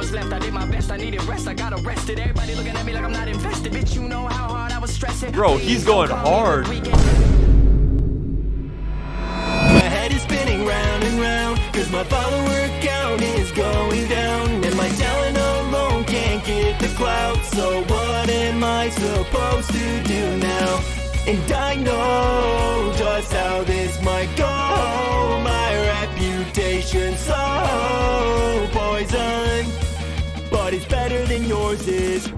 was left. I did my best, I needed rest. I got arrested. Everybody looking at me like I'm not invested. Bitch, you know how hard I was stressing. Bro, he's going hard. My head is spinning round and round, cause my follower count is going down, and my talent alone can't get the clout. So what am I supposed to do now? And I know just how this might go. My reputation's so poisoned, but it's better than yours is.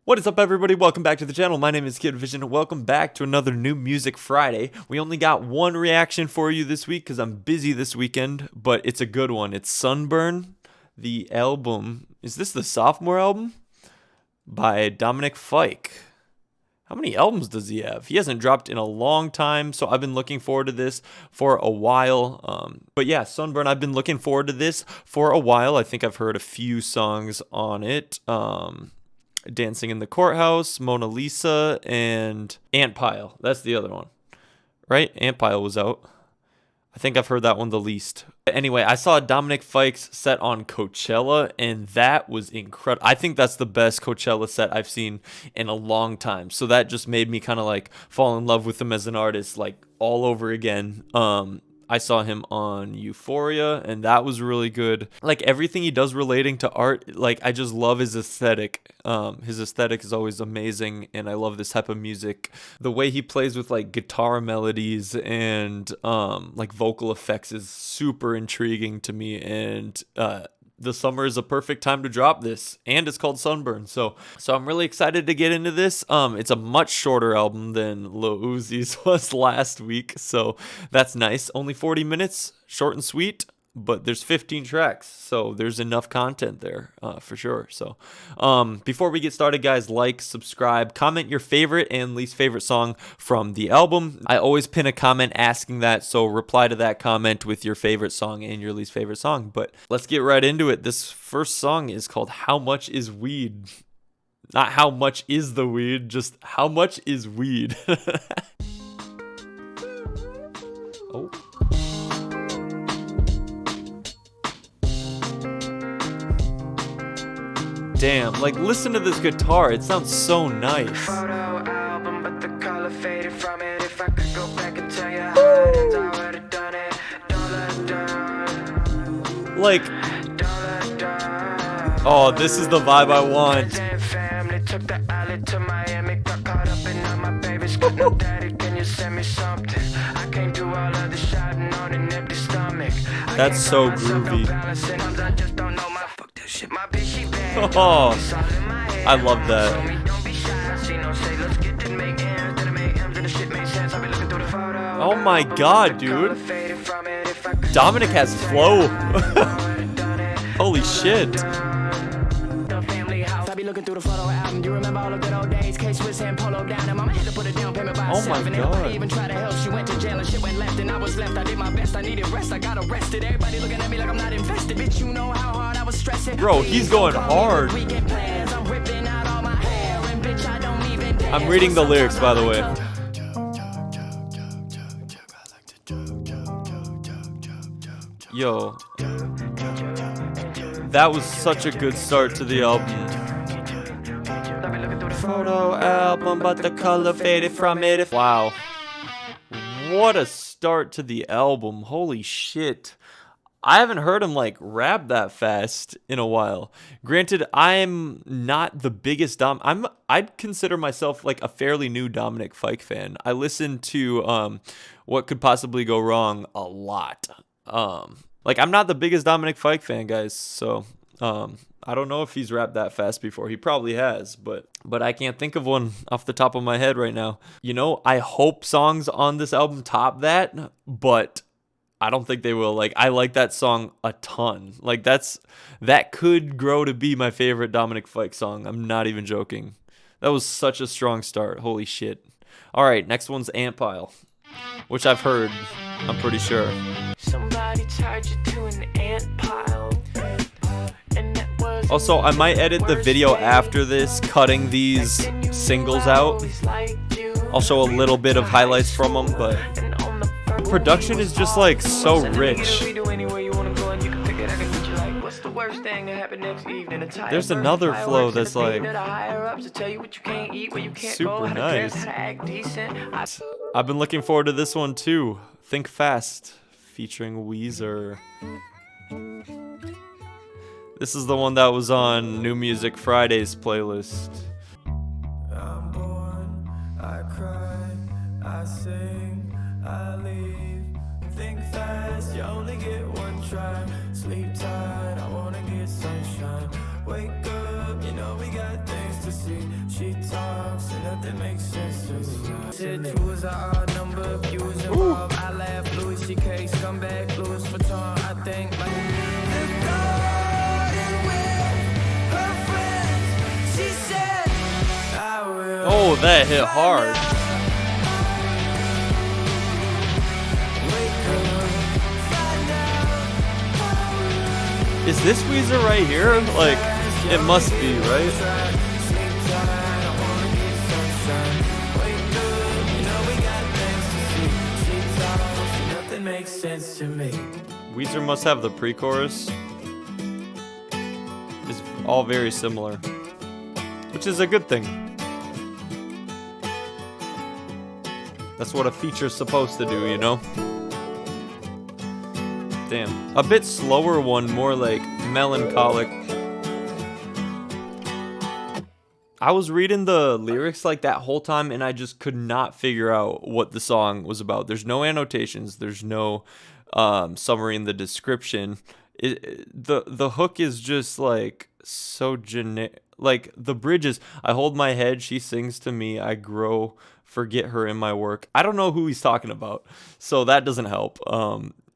What is up, everybody? Welcome back to the channel. My name is Kid Vision. Welcome back to another New Music Friday. We only got one reaction for you this week because I'm busy this weekend, but it's a good one. It's Sunburn, the album. Is this the sophomore album? By Dominic Fike. How many albums does he have? He hasn't dropped in a long time, so I've been looking forward to this for a while. But yeah, Sunburn, I've been looking forward to this for a while. I think I've heard a few songs on it. Dancing in the Courthouse, Mona Lisa, and Ant Pile. That's the other one, right? Ant Pile was out. I think I've heard that one the least. Anyway, I saw Dominic Fike's set on Coachella, and that was incredible. I think that's the best Coachella set I've seen in a long time. So that just made me kind of like fall in love with him as an artist, like all over again. I saw him on Euphoria, and that was really good. Like everything he does relating to art, like I just love his aesthetic. His aesthetic is always amazing, and I love this type of music. The way he plays with like guitar melodies and like vocal effects is super intriguing to me, and the summer is a perfect time to drop this, and it's called Sunburn. So I'm really excited to get into this. It's a much shorter album than Lil Uzi's was last week, so that's nice. Only 40 minutes, short and sweet, but there's 15 tracks, so there's enough content there for sure. So before we get started, guys, like, subscribe, comment your favorite and least favorite song from the album. I always pin a comment asking that, so reply to that comment with your favorite song and your least favorite song. But let's get right into it. This first song is called How Much Is Weed? Not how much is the weed, just how much is weed? Oh. Damn, like listen to this guitar, it sounds so nice. Photo album, but the color faded from it. If I could go back and tell you how it ends, I would have done it. Like, oh, this is the vibe I want. Family took the alley to Miami, got caught up in all my babies. Got no daddy, can you send me something? I can't do all of the shouting on an empty stomach. That's so groovy. Oh, I love that. Oh my god, dude. Dominic has flow. Holy shit. Oh my god. Even tried to help, she went to jail and shit went left, and I was left. I did my best, I needed rest. I got arrested. Everybody looking at me like I'm not invested. Bitch, you know how hard I was stressing. Bro, he's going hard. I'm reading the lyrics, by the way. Yo, that was such a good start to the album. Photo album, but the color faded from it. Wow, what a start to the album. Holy shit. I haven't heard him like rap that fast in a while. Granted, I'm not the biggest I'd consider myself like a fairly new Dominic Fike fan. I listen to What Could Possibly Go Wrong a lot. Like I'm not the biggest Dominic Fike fan, guys, so I don't know if he's rapped that fast before. He probably has, but I can't think of one off the top of my head right now. You know, I hope songs on this album top that, but I don't think they will. Like, I like that song a ton. Like, that could grow to be my favorite Dominic Fike song. I'm not even joking. That was such a strong start. Holy shit. All right, next one's Ant Pile, which I've heard, I'm pretty sure. Somebody tied you to an ant pile. Also, I might edit the video after this, cutting these singles out. I'll show a little bit of highlights from them, but the production is just like so rich. the worst thing that happened next evening? There's another flow that's like super nice. I've been looking forward to this one too. Think Fast, featuring Weezer. This is the one that was on New Music Friday's playlist. I'm born, I cry, I sing, I leave. Think fast, you only get one try. Sleep tight, I wanna get sunshine. Wake up, you know we got things to see. She talks and nothing makes sense to me. Said two is an odd number, if you was involved. I laugh, Louis C.K. scumbag, Louis Vuitton. I think like the garden with her friends. She said, I will. Oh, that hit hard. Is this Weezer right here? Like, it must be, right? Makes sense to me. Weezer must have the pre-chorus. It's all very similar, which is a good thing. That's what a feature's supposed to do, you know? Damn. A bit slower one, more like melancholic. I was reading the lyrics like that whole time and I just could not figure out what the song was about. There's no annotations. There's no summary in the description. The hook is just like so generic. Like the bridge is, I hold my head, she sings to me, I grow, forget her in my work. I don't know who he's talking about, so that doesn't help.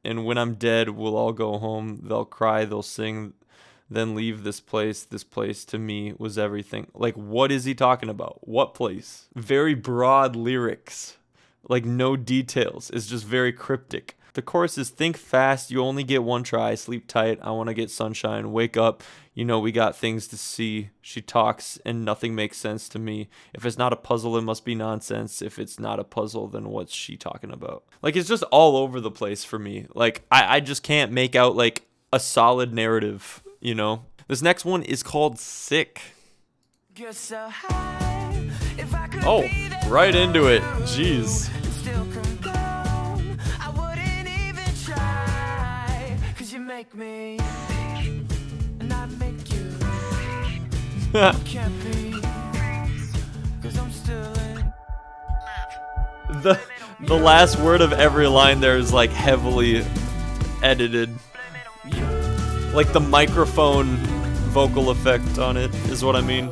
And when I'm dead, we'll all go home. They'll cry, they'll sing, then leave this place. This place to me was everything. Like, what is he talking about? What place? Very broad lyrics. Like, no details. It's just very cryptic. The chorus is, think fast, you only get one try. Sleep tight, I want to get sunshine. Wake up, you know we got things to see. She talks and nothing makes sense to me. If it's not a puzzle, it must be nonsense. If it's not a puzzle, then what's she talking about? Like, it's just all over the place for me. Like, I just can't make out, like, a solid narrative, you know? This next one is called Sick. Oh, right into it. Jeez. Make me and I make you. Can't be, 'cause I'm still in. The last word of every line there is like heavily edited. Like the microphone vocal effect on it is what I mean.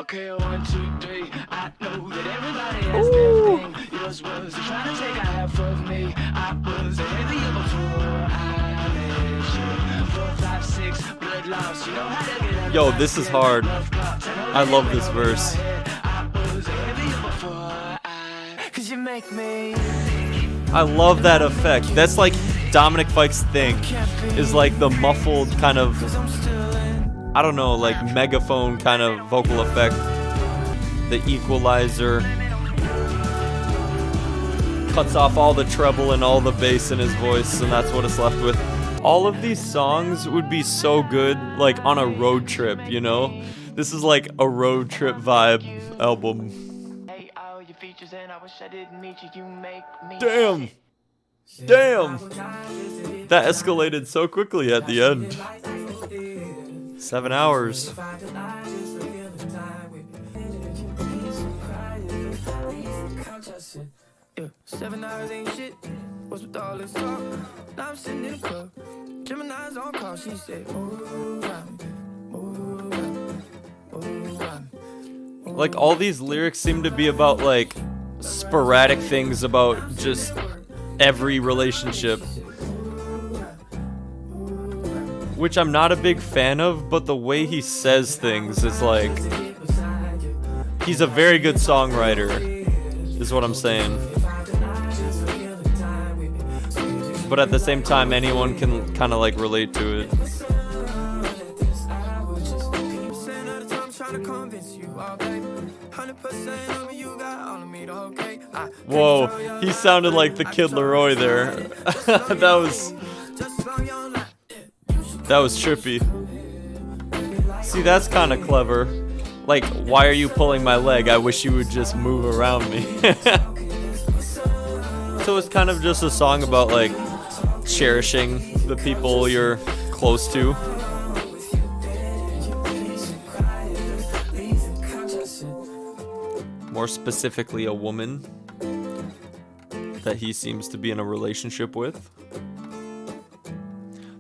Okay, 1, 2, 3. I know that everybody has their thing. Yours was trying to take a half of me. I was ahead the year before I met you. 4, 5, 6, blood loss. You know how to get out. Yo, this is hard. I love this verse. I was ahead the year before 'cause you make me. I love that effect. That's like Dominic Fike's thing. Is like the muffled kind of, I don't know, like megaphone kind of vocal effect. The equalizer cuts off all the treble and all the bass in his voice, and that's what it's left with. All of these songs would be so good, like on a road trip, you know? This is like a road trip vibe album. Damn! Damn! That escalated so quickly at the end. 7 hours. Yeah, 7 hours ain't shit. What's with all this talk? Now I'm sitting in the club. Gemini's on call. She said, move around, move around, move around. Like all these lyrics seem to be about like sporadic things about just every relationship, which I'm not a big fan of, but the way he says things is like, he's a very good songwriter, is what I'm saying. But at the same time, anyone can kind of like relate to it. Whoa, he sounded like the Kid Leroy there. That was trippy. See, that's kind of clever. Like, why are you pulling my leg? I wish you would just move around me. So it's kind of just a song about, like, cherishing the people you're close to. More specifically, a woman that he seems to be in a relationship with.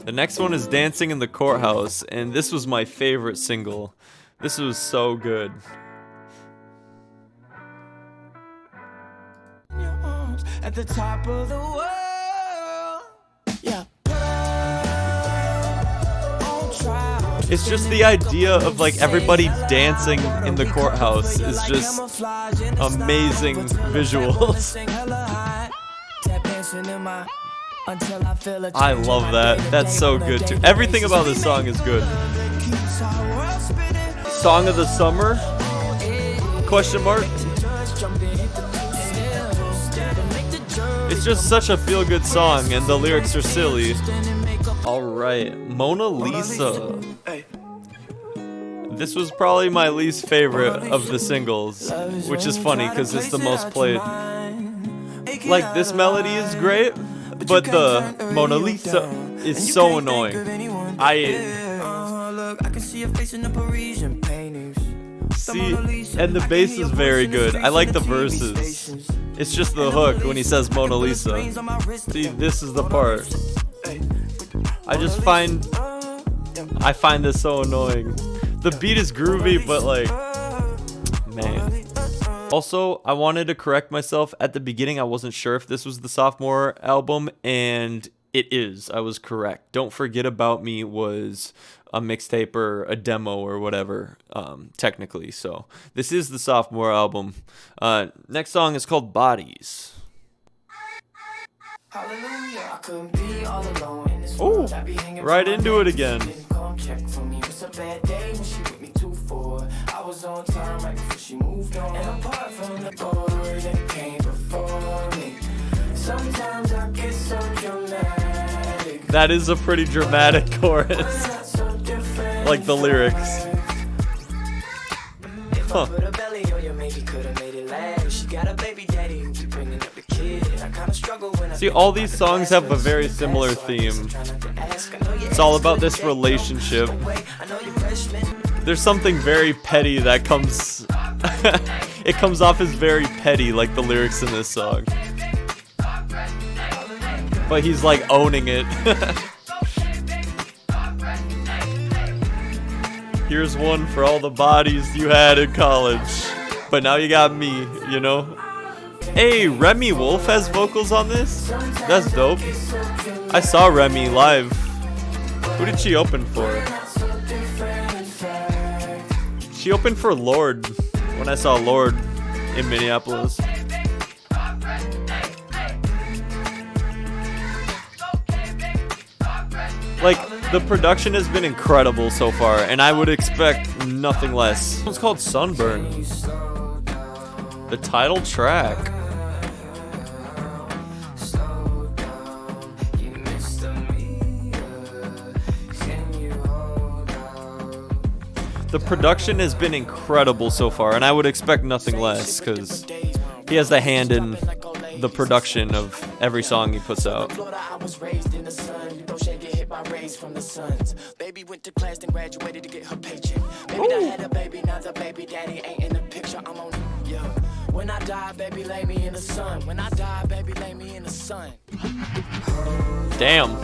The next one is Dancing in the Courthouse, and this was my favorite single. This was so good. At the top of the world, yeah. It's just the idea of like everybody dancing in the courthouse is just amazing visuals. I love that. That's so good too. Everything about this song is good. Song of the summer? Question mark? It's just such a feel-good song, and the lyrics are silly. Alright, Mona Lisa. This was probably my least favorite of the singles, which is funny because it's the most played. Like, this melody is great, but the Mona Lisa is so annoying. See, and the bass is very good. I like the verses. It's just the hook when he says Mona Lisa. See, this is the part. I find this so annoying. The beat is groovy, but like, man. Also, I wanted to correct myself. At the beginning, I wasn't sure if this was the sophomore album, and it is. I was correct. Don't Forget About Me was a mixtape or a demo or whatever, technically. So this is the sophomore album. Next song is called Bodies. Oh, right into it again. That is a pretty dramatic chorus. Like the lyrics. Huh. See, all these songs have a very similar theme. It's all about this relationship. There's something very petty that comes... it comes off as very petty, like the lyrics in this song. But he's like owning it. Here's one for all the bodies you had in college. But now you got me, you know? Hey, Remy Wolf has vocals on this? That's dope. I saw Remy live. Who did she open for? She opened for Lorde when I saw Lorde in Minneapolis. Like, the production has been incredible so far, and I would expect nothing less. It's called Sunburn. The title track. The production has been incredible so far, and I would expect nothing less, because he has the hand in the production of every song he puts out. Baby went to class and graduated to get her paycheck. Baby I had a baby, now the baby daddy ain't in the picture. I'm on, yeah. When I die, baby, lay me in the sun. When I die, baby, lay me in the sun. Damn.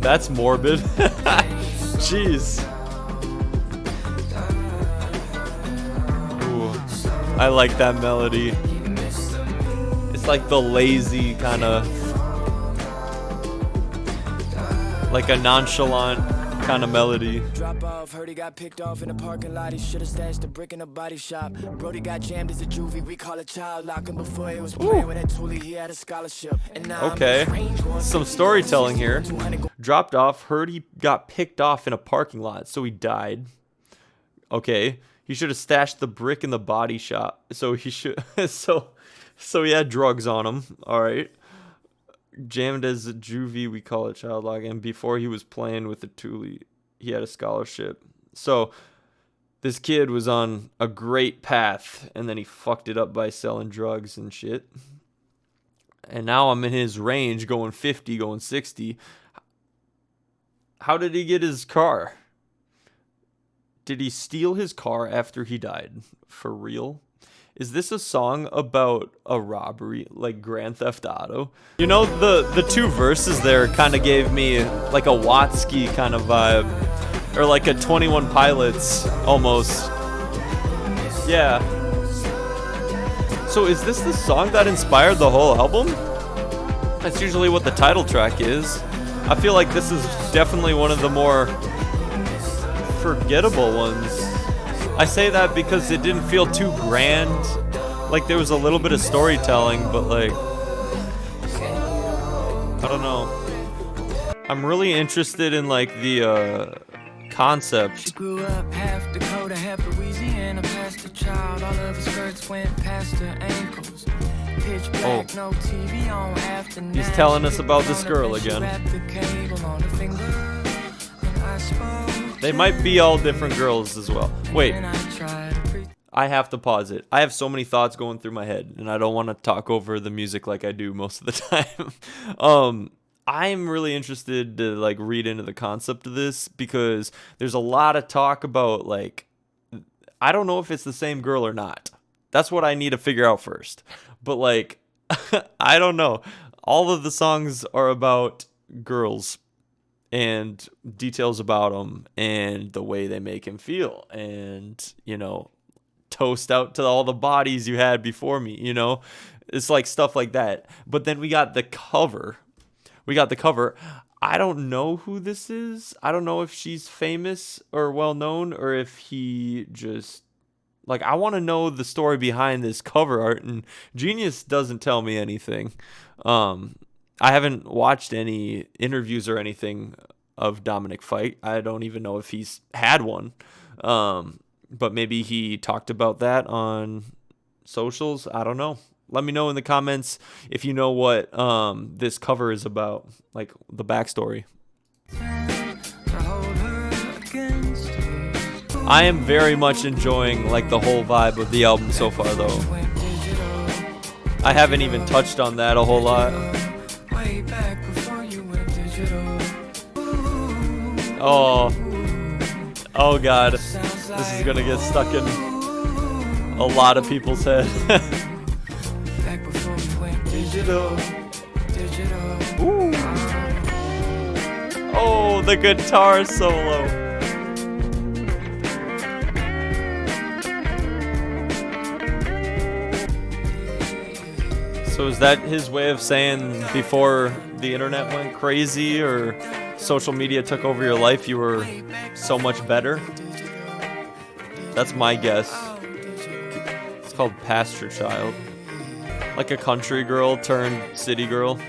That's morbid. Jeez. Ooh, I like that melody. It's like the lazy kind of, like a nonchalant kind of melody. Drop off, heard he got picked off in the parking lot. He should have stashed a brick in a body shop. Brody got jammed as a juvie. We call it child lock. And before he was playing with that toolie, he had a scholarship. And now okay, some storytelling here. Dropped off, heard he got picked off in a parking lot, so he died. Okay, he should have stashed the brick in the body shop. So he should. So he had drugs on him. All right. Jammed as a juvie, we call it child lock. And before he was playing with the Thule, he had a scholarship. So this kid was on a great path, and then he fucked it up by selling drugs and shit. And now I'm in his range, going 50, going 60. How did he get his car? Did he steal his car after he died? For real? Is this a song about a robbery, like Grand Theft Auto? You know, the two verses there kind of gave me like a Watsky kind of vibe. Or like a 21 Pilots, almost. Yeah. So is this the song that inspired the whole album? That's usually what the title track is. I feel like this is definitely one of the more forgettable ones. I say that because it didn't feel too grand. Like there was a little bit of storytelling, but like, I don't know. I'm really interested in like the concept. She grew up half Dakota, half Louisiana, Pasture Child. All of her skirts went past her ankles. Pitch black, no TV on after night. He's telling us about this girl again. They might be all different girls as well. Wait. I have to pause it. I have so many thoughts going through my head, and I don't want to talk over the music like I do most of the time. I'm really interested to like read into the concept of this because there's a lot of talk about like, I don't know if it's the same girl or not. That's what I need to figure out first. But like, I don't know. All of the songs are about girls and details about them and the way they make him feel, and you know, toast out to all the bodies you had before me, you know, it's like stuff like that. But then we got the cover. I don't know who this is. I don't know if she's famous or well known, or if he just like, I want to know the story behind this cover art, and Genius doesn't tell me anything. I haven't watched any interviews or anything of Dominic Fike. I don't even know if he's had one. But maybe he talked about that on socials. I don't know. Let me know in the comments if you know what this cover is about, like the backstory. I am very much enjoying like the whole vibe of the album so far, though. I haven't even touched on that a whole lot. Oh God, this is gonna get stuck in a lot of people's head. Ooh. Oh, the guitar solo. So is that his way of saying before the internet went crazy or social media took over your life, you were so much better? That's my guess. It's called Pasture Child. Like a country girl turned city girl.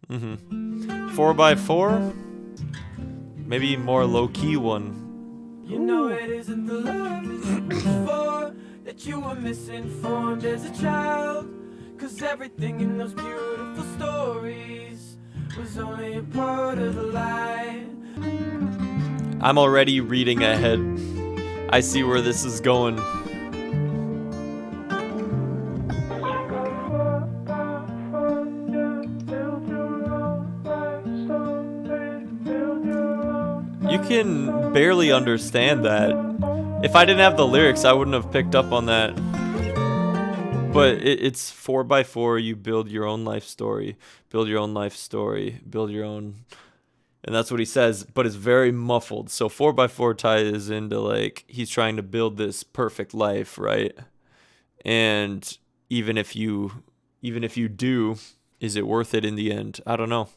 4x4? Maybe more low-key one. You know it isn't the love before that you were misinformed as a child. 'Cause everything in those beautiful stories was only a part of the lie. I'm already reading ahead. I see where this is going. You can barely understand that. If I didn't have the lyrics, I wouldn't have picked up on that. But it's 4x4, you build your own life story, build your own life story, build your own, and that's what he says, but it's very muffled. So 4x4 ties into like, he's trying to build this perfect life, right? And even if you do, is it worth it in the end? I don't know.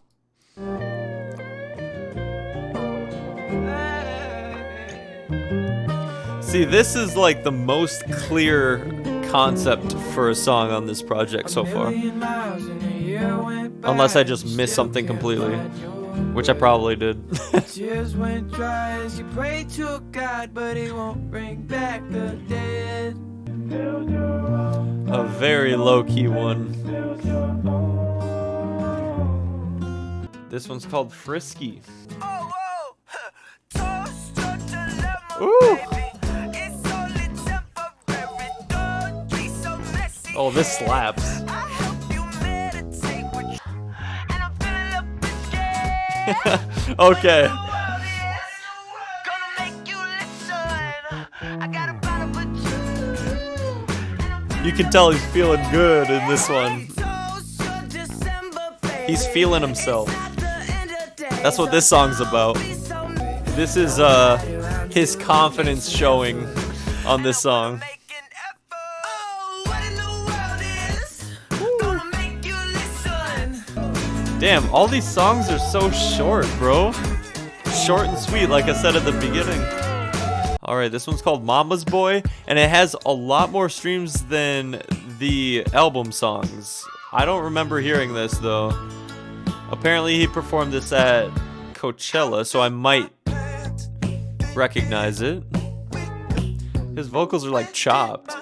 See, this is like the most clear concept for a song on this project so far. Unless I just missed something completely. Which I probably did. Tears went dry as you pray to God, but he won't bring back the dead. A very low-key one. This one's called Frisky. Ooh. Oh, this slaps. Okay. You can tell he's feeling good in this one. He's feeling himself. That's what this song's about. This is his confidence showing on this song. Damn, all these songs are so short, bro. Short and sweet, like I said at the beginning. Alright, this one's called Mama's Boy, and it has a lot more streams than the album songs. I don't remember hearing this, though. Apparently he performed this at Coachella, so I might recognize it. His vocals are like chopped.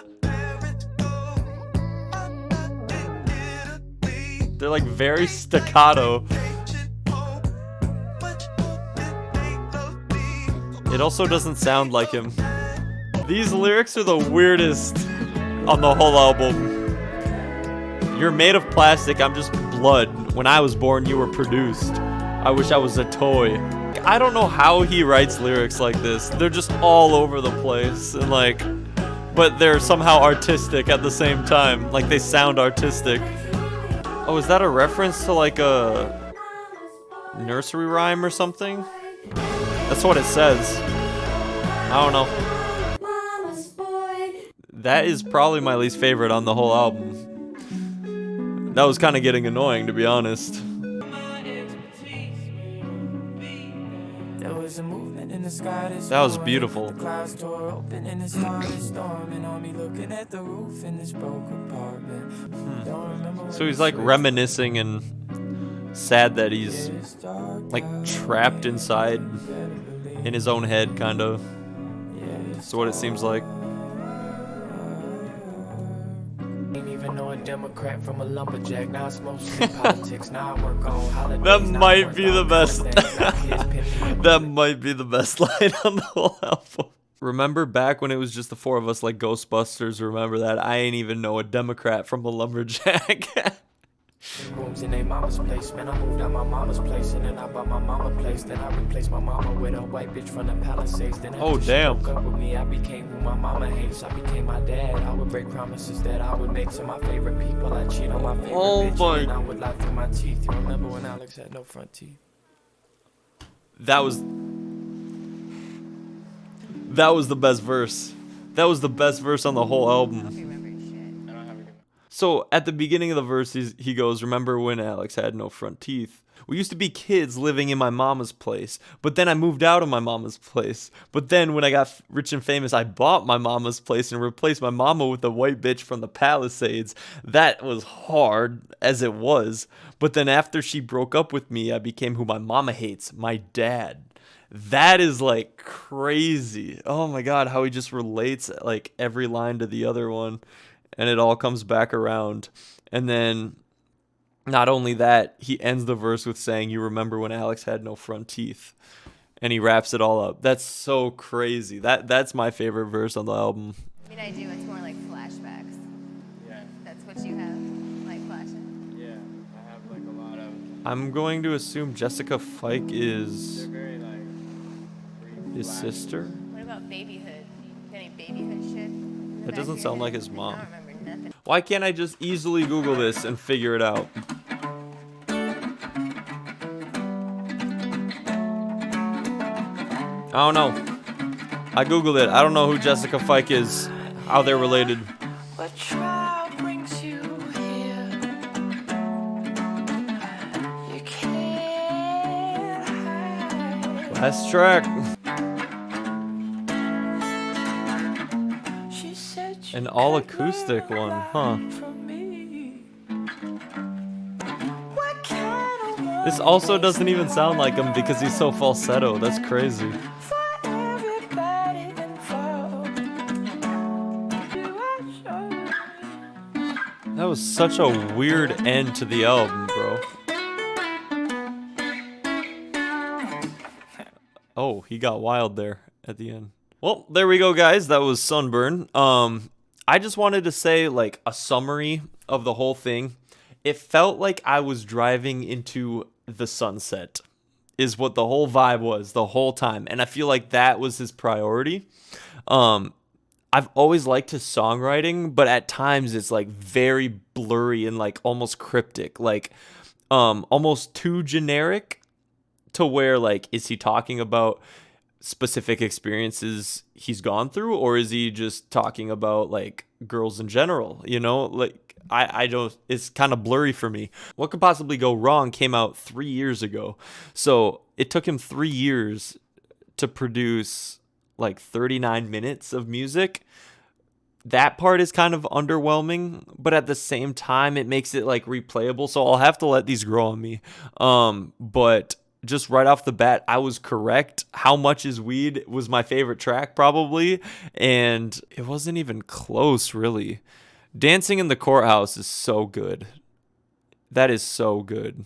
They're like very staccato. It also doesn't sound like him. These lyrics are the weirdest on the whole album. You're made of plastic, I'm just blood. When I was born, you were produced. I wish I was a toy. I don't know how he writes lyrics like this. They're just all over the place and like, but they're somehow artistic at the same time. Like they sound artistic. Oh, is that a reference to like a nursery rhyme or something? That's what it says. I don't know. That is probably my least favorite on the whole album. That was kind of getting annoying, to be honest. That was beautiful. So he's like reminiscing and sad that he's like trapped inside in his own head, kind of. That's what it seems like. Democrat from a lumberjack, now it's mostly politics. Now I work on holidays. That might be the best. That might be the best line on the whole album. Remember back when it was just the four of us like Ghostbusters? Remember that? I ain't even know a Democrat from a lumberjack. Rooms in a mama's place, man. I moved out my mama's place, and then I bought my mama place. Then I replaced my mama with a white bitch from the Palisades. Then oh damn! She broke up with me, I became who my mama hates. I became my dad. I would break promises that I would make to my favorite people. I cheat on my favorite bitch, and I would lie through my teeth. You remember when Alex had no front teeth? That was the best verse. That was the best verse on the whole album. So at the beginning of the verse, he goes, remember when Alex had no front teeth? We used to be kids living in my mama's place, but then I moved out of my mama's place. But then when I got rich and famous, I bought my mama's place and replaced my mama with a white bitch from the Palisades. That was hard, as it was. But then after she broke up with me, I became who my mama hates, my dad. That is like crazy. Oh my God, how he just relates like every line to the other one. And it all comes back around. And then not only that, he ends the verse with saying, you remember when Alex had no front teeth. And he wraps it all up. That's so crazy. That's my favorite verse on the album. I mean, I do. It's more like flashbacks. Yeah. That's what you have, like flashing. Yeah, I have like a lot of... I'm going to assume Jessica Fike is They're very like... his sister. What about babyhood? Any babyhood shit? That doesn't sound like his mom. I don't remember nothing. Why can't I just easily Google this and figure it out? I don't know. I Googled it. I don't know who Jessica Fike is, how they're related. What trial brings you here? You can't hide. Last track. She said you An all could acoustic one, huh? learn from me. What kind of This also doesn't even sound like him because he's so falsetto. That's crazy. That was such a weird end to the album, bro. Oh, he got wild there at the end. Well, there we go, guys. That was Sunburn. I just wanted to say, like, a summary of the whole thing. It felt like I was driving into the sunset, is what the whole vibe was the whole time. And I feel like that was his priority. I've always liked his songwriting, but at times it's like very blurry and like almost cryptic, like almost too generic to where, like, is he talking about specific experiences he's gone through, or is he just talking about like girls in general, you know? Like, I don't, it's kind of blurry for me. What Could Possibly Go Wrong came out 3 years ago, so it took him 3 years to produce like 39 minutes of music. That part is kind of underwhelming, but at the same time it makes it like replayable, so I'll have to let these grow on me. But just right off the bat, I was correct. How Much Is Weed was my favorite track, probably, and it wasn't even close, really. Dancing in the Courthouse is so good. That is so good.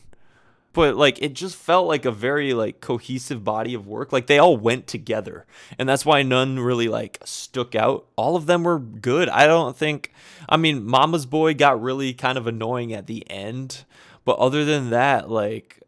But like, it just felt like a very like cohesive body of work. Like, they all went together, and that's why none really like stuck out. All of them were good. I mean, Mama's Boy got really kind of annoying at the end, but other than that, like,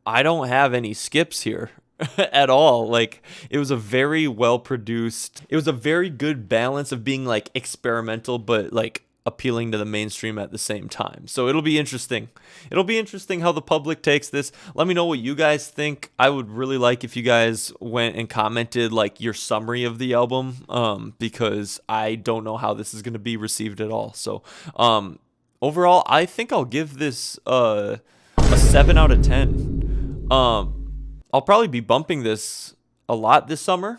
I don't have any skips here at all. Like, it was a very well produced, it was a very good balance of being like experimental but like appealing to the mainstream at the same time. So it'll be interesting. It'll be interesting how the public takes this. Let me know what you guys think. I would really like if you guys went and commented like your summary of the album, because I don't know how this is going to be received at all. So overall, I think I'll give this a 7 out of 10. I'll probably be bumping this a lot this summer.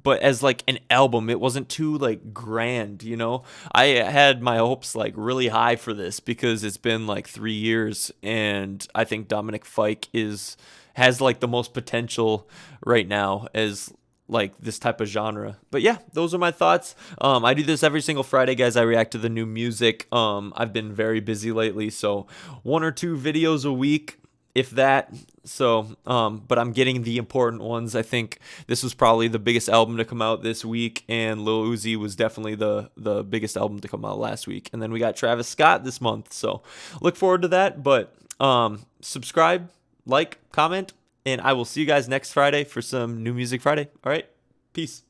But as like an album, it wasn't too like grand, you know? I had my hopes like really high for this because it's been like 3 years, and I think Dominic Fike has like the most potential right now as like this type of genre. But yeah, those are my thoughts. I do this every single Friday, guys. I react to the new music. I've been very busy lately, so 1 or 2 videos a week, if that. So, but I'm getting the important ones. I think this was probably the biggest album to come out this week, and Lil Uzi was definitely the biggest album to come out last week. And then we got Travis Scott this month, so look forward to that. But subscribe, like, comment, and I will see you guys next Friday for some New Music Friday. All right, peace.